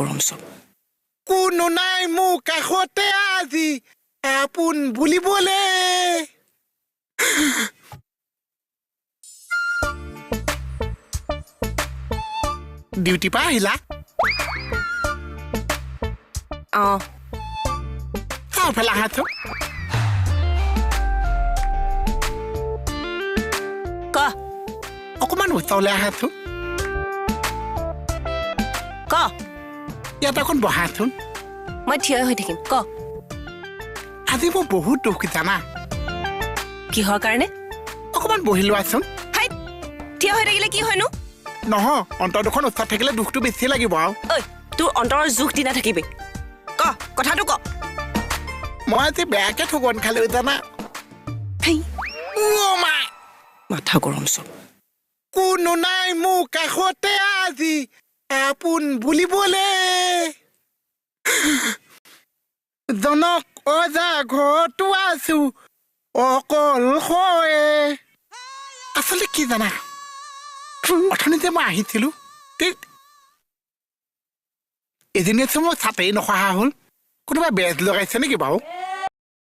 গৰম চব কোনো নাই মোৰ কাষতে আজি আপোন বুলিবলে ডিউটি পা আহিলা চাওফালে আহাচোন ক অকণমান ওচৰলৈ আহাচোন ক ইয়াত অকণ বহাচোন মই থিয় হৈ থাকিম ক আজি মোৰ বহুত দুখ জানা কিহৰ কাৰণে অকণমান বহি লোৱাচোন হাই থিয় হৈ থাকিলে কি হয়নো নহয় অন্তৰ দুখন ওচৰত থাকিলে দুখটো বেছি লাগিব আৰু ঐ তোৰ অন্তৰৰ জোখ দি নাথাকিবি ক কথাটো ক মই আজি বেয়াকে ঠগন খালো জানা মাথা গৰম চব কোনো নাই মোৰ কাষতে আজি আপোন বুলিবলে জনক অজা ঘৰতো আছো অকল হয়ে আচলতে কি জানা অথনি যে মই আহিছিলো এজনীয়ে মই চাপেই নখহা হ'ল কোনোবা বেজ লগাইছে নেকি বাৰু